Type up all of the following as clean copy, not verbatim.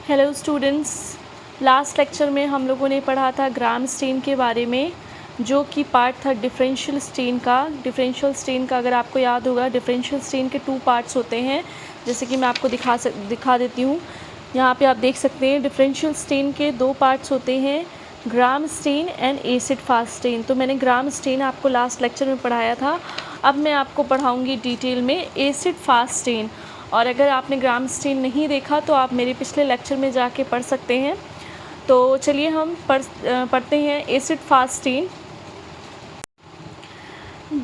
Hello students, last lecture में हम लोगों ने पढ़ा था ग्राम स्टेन के बारे में, जो कि पार्ट था डिफरेंशियल स्टेन का। डिफरेंशियल स्टेन का अगर आपको याद होगा, डिफरेंशियल स्टेन के 2 पार्ट्स होते हैं, जैसे कि मैं आपको दिखा देती हूँ। यहाँ पे आप देख सकते हैं डिफरेंशियल स्टेन के 2 पार्ट्स होते हैं, Gram stain and acid fast stain. तो मैंने ग्राम स्टेन आपको लास्ट लेक्चर में पढ़ाया था, अब मैं आपको पढ़ाऊँगी डिटेल में एसिड फास्ट स्टेन। और अगर आपने ग्राम स्टेन नहीं देखा तो आप मेरे पिछले लेक्चर में जाके पढ़ सकते हैं। तो चलिए हम पढ़ते हैं acid fast stain.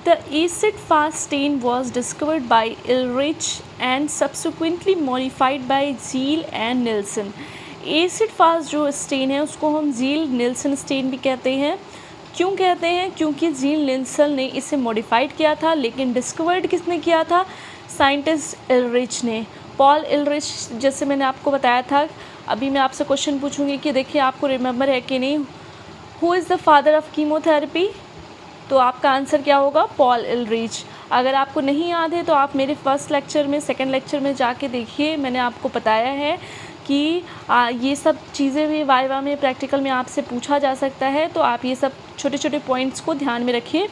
The acid fast stain was discovered by Ehrlich and subsequently modified by Zeil and Nielsen। Acid fast जो स्टेन है उसको हम ज़ील निल्सन स्टेन भी कहते हैं। क्यों कहते हैं? क्योंकि ज़ील निल्सन ने इसे मॉडिफाइड किया था, लेकिन डिस्कवर्ड किसने किया था? साइंटिस्ट एलरिच ने, पॉल एलरिच। जैसे मैंने आपको बताया था, अभी मैं आपसे क्वेश्चन पूछूंगी कि देखिए आपको रिमेंबर है कि नहीं, who is the father of chemotherapy? तो आपका आंसर क्या होगा? पॉल एलरिच। अगर आपको नहीं याद है तो आप मेरे फर्स्ट लेक्चर में, सेकंड लेक्चर में जाके देखिए, मैंने आपको बताया है कि ये सब चीज़ें भी वाइवा में, प्रैक्टिकल में आपसे पूछा जा सकता है, तो आप ये सब छोटे छोटे पॉइंट्स को ध्यान में रखिए।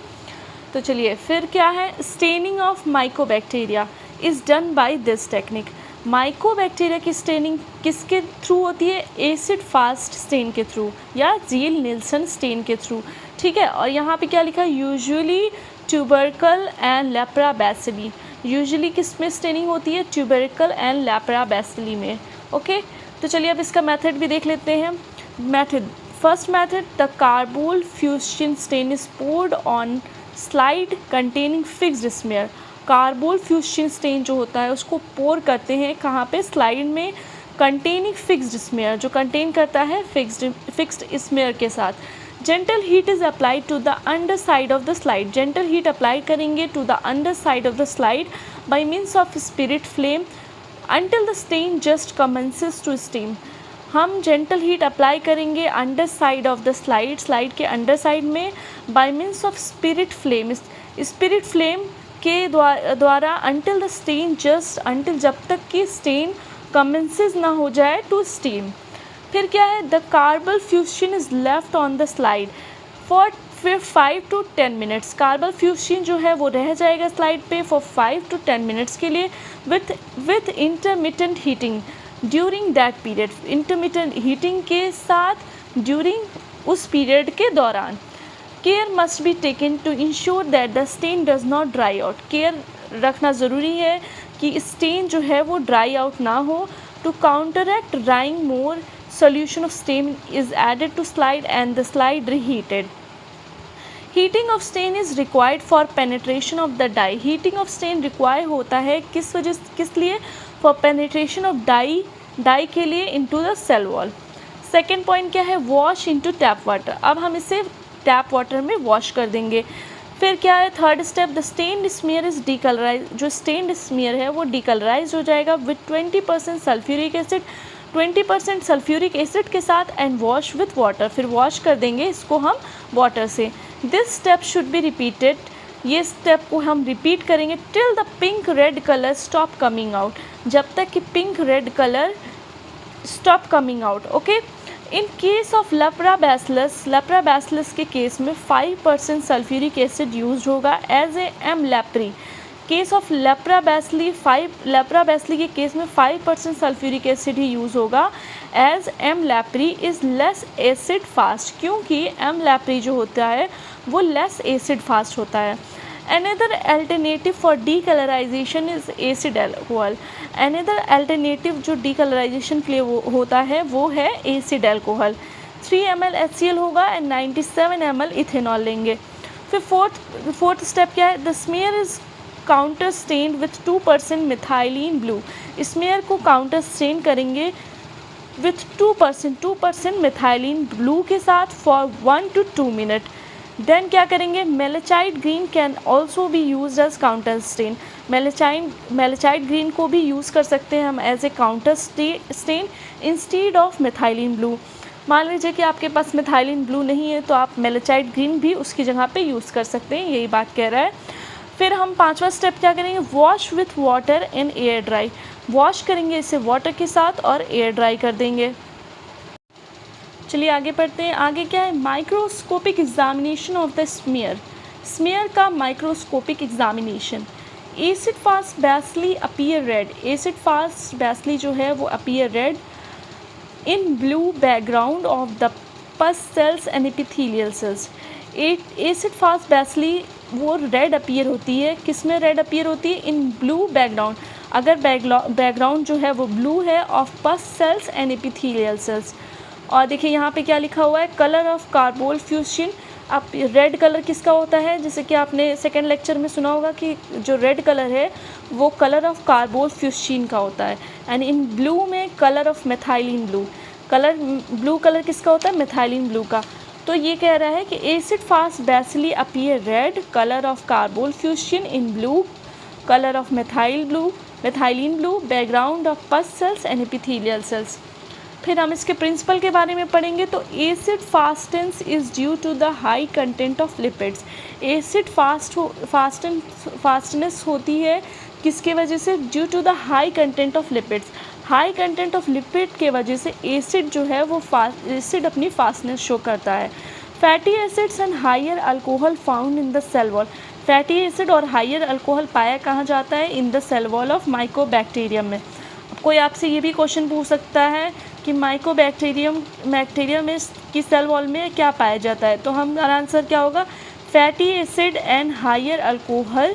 तो चलिए फिर क्या है, staining of mycobacteria is done by this technique. Mycobacteria की स्टेनिंग किसके थ्रू होती है? एसिड फास्ट स्टेन के थ्रू या ज़ील निल्सन स्टेन के थ्रू, ठीक है। और यहाँ पे क्या लिखा है? Usually tubercle and lepra bacilli. Usually किस में स्टेनिंग होती है? ट्यूबरकल एंड लेप्रा बैसिली में, ओके। तो चलिए अब इसका मेथड भी देख लेते हैं। Method, first method, the carbol fuchsin stand is poured on slide containing fixed smear. Carbol fuchsin stain जो होता है उसको पोर करते हैं कहाँ पे? स्लाइड में, कंटेनिंग फिक्स्ड स्मेयर, जो कंटेन करता है फिक्स्ड स्मेयर के साथ। Gentle heat is applied to the under side of the slide. Gentle heat apply करेंगे to the under side of the slide by means of spirit flame until the stain just commences to steam। हम gentle heat apply करेंगे under side of the slide, slide के under side में, by means of spirit flame, spirit flame के द्वारा until the stain just, until जब तक कि stand commences ना हो जाए टू स्टीम। फिर क्या है? The carpal fusion is left on the slide for 5 to 10 minutes. Carpal fusion जो है वो रह जाएगा स्लाइड पे फॉर 5 to 10 मिनट्स के लिए with intermittent heating during that period. Intermittent heating के साथ ड्यूरिंग उस पीरियड के दौरान। Care must be taken to ensure that the stain does not dry out. Care रखना ज़रूरी है कि स्टेन जो है वो ड्राई आउट ना हो। To counteract drying more solution of stain is added to slide and the slide reheated. Heating of stain is required for penetration of the dye. Heating of stain require होता है किस लिए? For penetration of dye के लिए into the cell wall. Second point क्या है? Wash into tap water. अब हम इसे टैप वाटर में वॉश कर देंगे। फिर क्या है? Third step, the stained smear is decolorise. जो स्टेन्ड स्मीयर है वो डीकलराइज हो जाएगा with 20% sulphuric acid, 20% sulphuric acid के साथ, एंड वॉश विथ वाटर। फिर वॉश कर देंगे इसको हम वाटर से। This step should be repeated. ये स्टेप को हम रिपीट करेंगे till the pink red colour stop coming out, जब तक कि pink red colour stop coming out, okay. In case of lepra bacillus के केस में 5% सल्फ्यूरिक एसिड यूज होगा as a M leprae. Case of lepra bacilli के case में 5% sulphuric acid ही use होगा as M leprae is less acid fast, क्योंकि M leprae जो होता है वो लेस एसिड फास्ट होता है। Another alternative for decolorisation is acid alcohol. Another alternative जो डीकलराइजेशन के लिए होता है वो है एसिड एल्कोहल। 3 ml HCl होगा एंड 97 ml इथेनॉल लेंगे। फिर फोर्थ स्टेप क्या है? The smear is counter stand with 2% methylene blue. Smear को काउंटर स्टेन करेंगे विथ 2% मिथाइलिन ब्लू के साथ फॉर 1 to 2 मिनट। देन क्या करेंगे? Malachite green can also be use as counter stain. Malachite green को भी यूज़ कर सकते हैं हम as a counter stain instead of methylene blue. मान लीजिए कि आपके पास मिथाइलिन ब्लू नहीं है तो आप मेलेचाइट ग्रीन भी उसकी जगह पे यूज़ कर सकते हैं, यही बात कह रहा है। फिर हम 5वां स्टेप क्या करेंगे? Wash with water and air dry. Wash करेंगे इसे वाटर के साथ और एयर ड्राई कर देंगे। चलिए आगे पढ़ते हैं। आगे क्या है, microscopic examination of the smear. Smear का microscopic examination. Acid fast bacilli appear red. Acid fast bacilli जो है वो appear red in blue background of the pus cells and epithelial cells. Acid fast bacilli वो red appear होती है, किस में red appear होती है, इन ब्लू बैकग्राउंड, अगर बैकग्राउंड जो है वो ब्लू है, of pus cells and epithelial sales. और देखिए यहाँ पे क्या लिखा हुआ है, कलर ऑफ कार्बोल फ्यूशन। अब रेड कलर किसका होता है, जैसे कि आपने सेकेंड लेक्चर में सुना होगा कि जो रेड कलर है वो कलर ऑफ कार्बोल फ्यूशन का होता है। एंड इन ब्लू में colour of methylene blue, colour blue colour किसका होता है, मेथाइलिन ब्लू का। तो ये कह रहा है कि acid fast bacilli appear red, colour of carbol fuchsin in blue, colour of methylene blue, background of pus cells and epithelial cells. फिर हम इसके प्रिंसिपल के बारे में पढ़ेंगे। तो acid fastness is due to the high content of lipids. Acid fastness होती है किसके वजह से, due to the high content of lipids. High content of lipid के वजह से एसिड जो है वो एसिड अपनी फास्टनेस शो करता है। Fatty acids and higher alcohol found in the cell wall. Fatty acid और हायर अल्कोहल पाया कहाँ जाता है, in the cell wall of mycobacterium में। कोई आपसे ये भी क्वेश्चन पूछ सकता है कि बैक्टीरियम में की सेल वॉल में क्या पाया जाता है, तो हमारा आंसर क्या होगा, fatty acid and higher alcohol.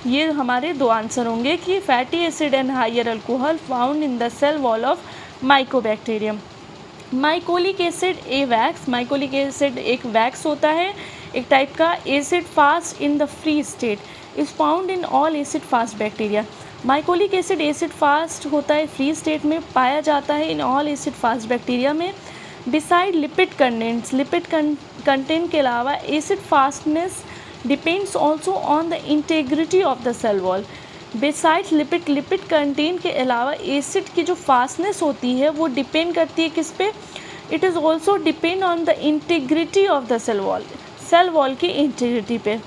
ये हमारे दो आंसर होंगे कि fatty acid and higher alcohol found in the cell wall of mycobacterium. Mycolic acid a wax. Mycolic acid एक वैक्स होता है एक टाइप का। Acid fast in the free state is found in all acid fast bacteria. Mycolic acid acid fast होता है free state में, पाया जाता है in all acid fast bacteria में। Beside lipid contents, lipid content के अलावा acid fastness depends also on the integrity of the cell wall. Beside lipid content के अलावा एसिड की जो फास्टनेस होती है वो डिपेंड करती है किस पे, it is also depend on the integrity of the cell wall की इंटीग्रिटी पे।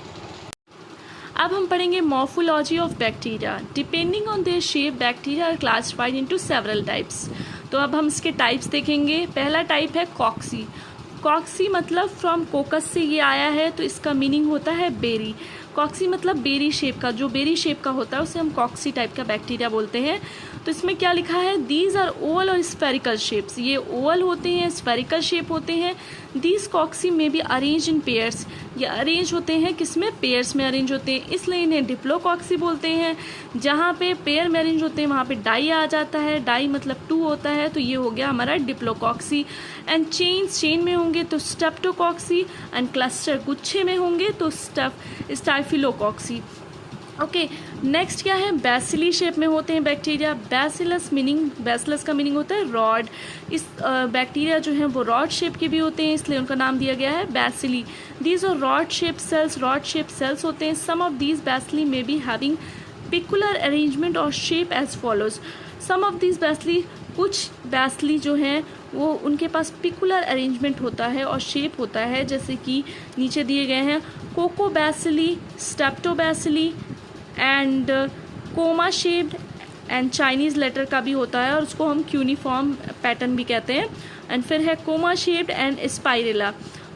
अब हम पढ़ेंगे morphology of bacteria. Depending on their shape bacteria are classified into several types. तो अब हम इसके टाइप्स देखेंगे। पहला टाइप है कॉक्सी। कॉक्सी मतलब फ्रॉम कोकस से ये आया है, तो इसका मीनिंग होता है बेरी। कॉक्सी मतलब बेरी शेप का, जो बेरी शेप का होता है उसे हम कॉक्सी टाइप का बैक्टीरिया बोलते हैं। तो इसमें क्या लिखा है, दीज आर ओवल और स्फेरिकल शेप्स। ये ओवल होते हैं, स्फेरिकल शेप होते हैं। दीज कॉक्सी में भी अरेंज इन पेयर्स, ये अरेंज होते हैं किसमें, पेयर्स में अरेंज होते हैं, इसलिए इन्हें डिप्लोकॉक्सी बोलते हैं। जहाँ पे पेयर में अरेंज होते हैं वहाँ पे डाई आ जाता है, डाई मतलब 2 होता है, तो ये हो गया हमारा डिप्लोकॉक्सी। एंड चेन में होंगे तो स्टेप्टोकॉक्सी, एंड क्लस्टर गुच्छे में होंगे तो स्टाइफिलोकॉक्सी। ओके, नेक्स्ट क्या है, बैसिली शेप में होते हैं बैक्टीरिया। बैसिलस का मीनिंग होता है रॉड। इस बैक्टीरिया जो हैं वो रॉड शेप के भी होते हैं, इसलिए उनका नाम दिया गया है bacilli. These are rod shape cells होते हैं। सम ऑफ दीज बैसिली में बी हैविंग पिकुलर अरेंजमेंट और shape as follows. Some of these bacilli, कुछ बैसिली जो हैं वो उनके पास पिकुलर अरेंजमेंट होता है और शेप होता है, जैसे कि नीचे दिए गए हैं, coccobacilli, streptobacilli and comma shaped, and Chinese letter का भी होता है और उसको हम क्यूनिफॉर्म पैटर्न भी कहते हैं। एंड फिर है कोमा शेप्ड एंड स्पाइरेला।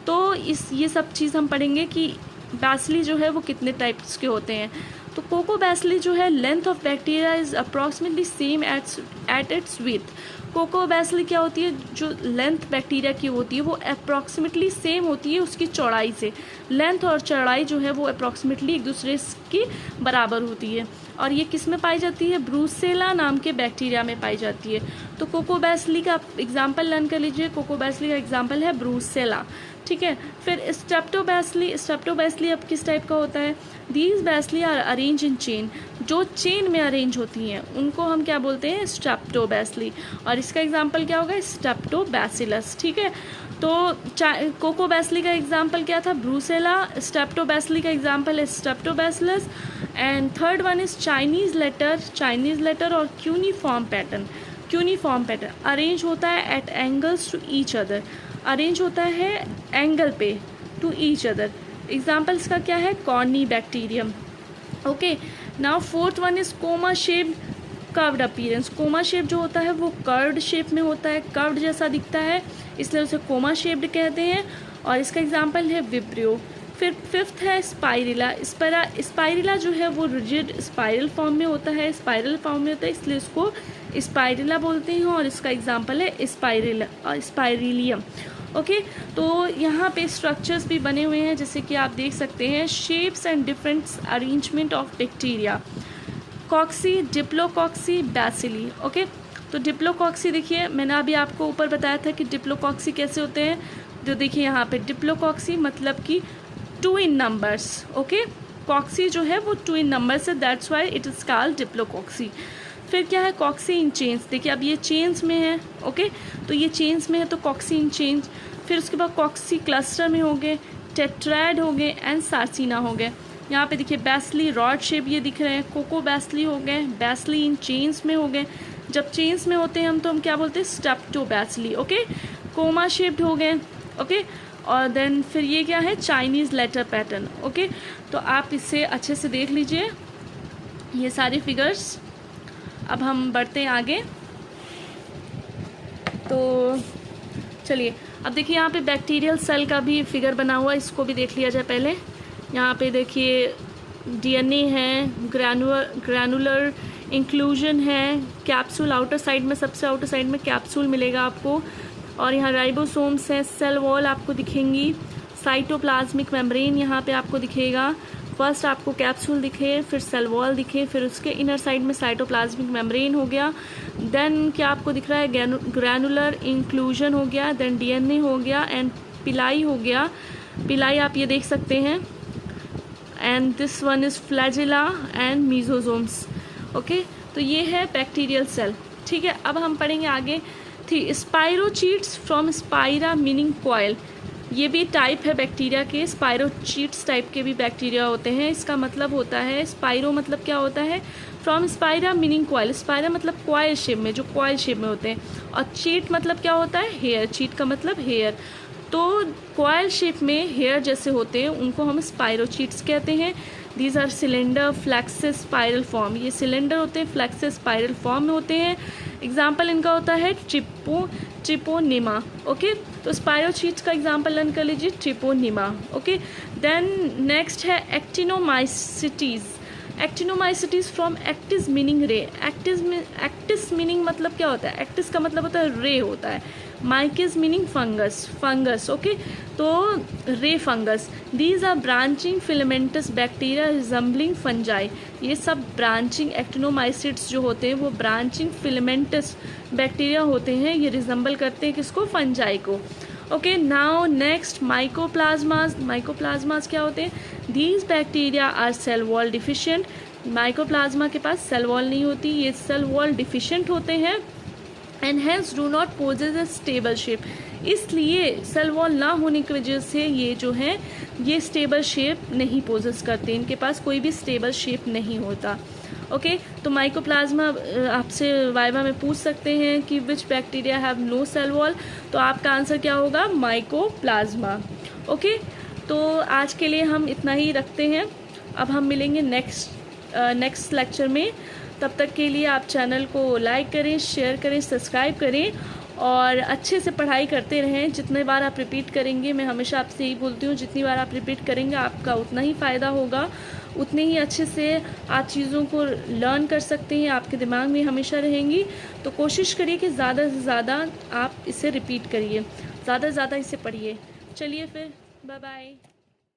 तो ये सब चीज़ हम पढ़ेंगे कि बैसिली जो है वो कितने टाइप्स के होते हैं। तो कोकोबैसिली जो है, length of bacteria is approximately same at its width. Coccobacilli क्या होती है, जो लेंथ बैक्टीरिया की होती है वो अप्रॉक्सीमेटली सेम होती है उसकी चौड़ाई से। लेंथ और चौड़ाई जो है वो अप्रॉक्सीमेटली एक दूसरे की बराबर होती है। और ये किस में पाई जाती है, ब्रूसेला नाम के बैक्टीरिया में पाई जाती है। तो कोकोबैसिली का एग्जाम्पल लर्न कर लीजिए। कोकोबैसिली का एग्जाम्पल है ब्रूसेला, ठीक है। फिर स्टेप्टोबैसिली अब किस टाइप का होता है, these bacilli are arrange in chain. जो चेन में अरेंज होती हैं उनको हम क्या बोलते हैं, स्टेप्टोबैसिली। और इसका एग्जाम्पल क्या होगा, स्टेप्टोबैसिलस, ठीक है। तो कोकोबैसिली का एग्जाम्पल क्या था, ब्रूसेला। स्टेप्टोबैसिली का एग्जाम्पल है streptobacillus. And third one is Chinese letter और क्यूनिफॉर्म पैटर्न। अरेंज होता है at angles to each other, arrange होता है एंगल पे टू ईच अदर। एग्जाम्पल्स का क्या है, corny bacterium. Okay, now fourth one is comma shaped. Curved appearance. Coma shape जो होता है वो कर्व्ड शेप में होता है, कर्व्ड जैसा दिखता है, इसलिए उसे कोमा शेप्ड कहते हैं। और इसका एग्जाम्पल है विब्रियो। फिर फिफ्थ है स्पाइरिला। स्पाइरिला जो है वो रिजिड स्पाइरल फॉर्म में होता है, स्पाइरल फॉर्म में होता है, इसलिए उसको स्पाइरिला बोलते हैं। और इसका एग्जाम्पल है स्पाइरिलियम। ओके, तो यहाँ पे स्ट्रक्चर्स भी बने हुए हैं, जैसे कि आप देख सकते हैं, shapes and different arrangement of bacteria. Cocci, diplococci, bacilli. Okay, तो डिप्लोकॉक्सी देखिए, मैंने अभी आपको ऊपर बताया था कि डिप्लोकॉक्सी कैसे होते हैं। तो देखिए यहाँ पे डिप्लोकॉक्सी मतलब कि 2 in numbers। ओके, कॉक्सी जो है वो 2 in numbers है, that's why it is called diplococci. फिर क्या है, कॉक्सी इन चेन्स। देखिए अब ये चेन्स में है, ओके, तो ये चेन्स में है तो कॉक्सी इन चेन्स। फिर उसके बाद कॉक्सी क्लस्टर में हो गए, टेट्राइड हो गए एंड सार्सिना हो गए। यहाँ पे देखिए बैसली रॉड शेप ये दिख रहे हैं, कोको बैसली हो गए, बैसली इन चेन्स में हो गए। जब चेन्स में होते हैं हम तो हम क्या बोलते हैं, स्टेप्टो बैसली। ओके, कोमा शेप्ड हो गए। ओके, और देन फिर ये क्या है, चाइनीज़ लेटर पैटर्न। ओके, तो आप इसे अच्छे से देख लीजिए ये सारे फिगर्स। अब हम बढ़ते हैं आगे, तो चलिए अब देखिए यहाँ पे बैक्टीरियल सेल का भी फिगर बना हुआ है, इसको भी देख लिया जाए पहले। यहाँ पे देखिए डीएनए है, ग्रैनुलर इंक्लूजन है, कैप्सूल आउटर साइड में, सबसे आउटर साइड में कैप्सूल मिलेगा आपको। और यहाँ राइबोसोम्स हैं, सेल वॉल आपको दिखेंगी, साइटोप्लाज्मिक मेम्ब्रेन यहाँ पे आपको दिखेगा। फर्स्ट आपको कैप्सूल दिखे, फिर सेल वॉल दिखे, फिर उसके इनर साइड में साइटोप्लाज्मिक मेम्ब्रेन हो गया। देन क्या आपको दिख रहा है, ग्रैनुलर इंक्लूजन हो गया, देन डीएनए हो गया एंड पिलाई हो गया। पिलाई आप ये देख सकते हैं, and this one is flagella and mesosomes. Okay, तो ये है बैक्टीरियल सेल। ठीक है, अब हम पढ़ेंगे आगे। थी स्पाइरोचीट्स फ्रॉम स्पाइरा मीनिंग कॉयल। ये भी टाइप है बैक्टीरिया के, स्पाइरोचीट्स टाइप के भी बैक्टीरिया होते हैं। इसका मतलब होता है, स्पाइरो मतलब क्या होता है, from Spira meaning coil. Spira मतलब कॉयल शेप में, जो कॉयल शेप में होते हैं। और चीट मतलब क्या होता है, हेयर। चीट का मतलब हेयर। तो कॉयल शेप में हेयर जैसे होते हैं उनको हम स्पाइरोचीट्स कहते हैं। These are cylinder, flexuous, spiral form. ये सिलेंडर होते हैं, फ्लैक्सिस, स्पाइरल फॉर्म में होते हैं। एग्जाम्पल इनका होता है ट्रिपोनिमा। ओके, तो स्पाइरोचीट्स का एग्जाम्पल लर्न कर लीजिए, ट्रिपोनिमा। ओके, देन नेक्स्ट है एक्टिनोमाइसिटीज़। एक्टिनोमाइसिटीज़ फ्रॉम एक्टिस मीनिंग रे। एक्टिस मीनिंग मतलब क्या होता है, एक्टिस का मतलब होता है रे होता है। माइकिस मीनिंग फंगस। ओके, तो ray fungus. These are branching filamentous bacteria resembling fungi. ये सब ब्रांचिंग एक्टिनोमाइसिट्स जो होते हैं वो ब्रांचिंग फिलामेंटस बैक्टीरिया होते हैं, ये रिजम्बल करते हैं किसको, फंजाई को। Okay, now next mycoplasmas. Mycoplasmas क्या होते हैं, these bacteria are cell wall deficient. Mycoplasma के पास सेल वॉल नहीं होती, ये सेल वॉल डिफिशिएंट होते हैं and hence do not possess a stable shape. इसलिए सेल वॉल ना होने की वजह से ये जो है ये स्टेबल शेप नहीं पोजेस करते, इनके पास कोई भी स्टेबल शेप नहीं होता। ओके, तो माइकोप्लाज्मा आपसे वाइवा में पूछ सकते हैं कि which bacteria have no cell wall, तो आपका आंसर क्या होगा, माइकोप्लाज्मा। ओके, तो आज के लिए हम इतना ही रखते हैं। अब हम मिलेंगे नेक्स्ट लेक्चर में। तब तक के लिए आप चैनल को लाइक करें, शेयर करें, सब्सक्राइब करें और अच्छे से पढ़ाई करते रहें। जितने बार आप रिपीट करेंगे, मैं हमेशा आपसे यही बोलती हूँ, जितनी बार आप रिपीट करेंगे आपका उतना ही फ़ायदा होगा, उतने ही अच्छे से आप चीज़ों को लर्न कर सकते हैं, आपके दिमाग में हमेशा रहेंगी। तो कोशिश करिए कि ज़्यादा से ज़्यादा आप इसे रिपीट करिए, ज़्यादा से ज़्यादा इसे पढ़िए। चलिए फिर, बाय बाय।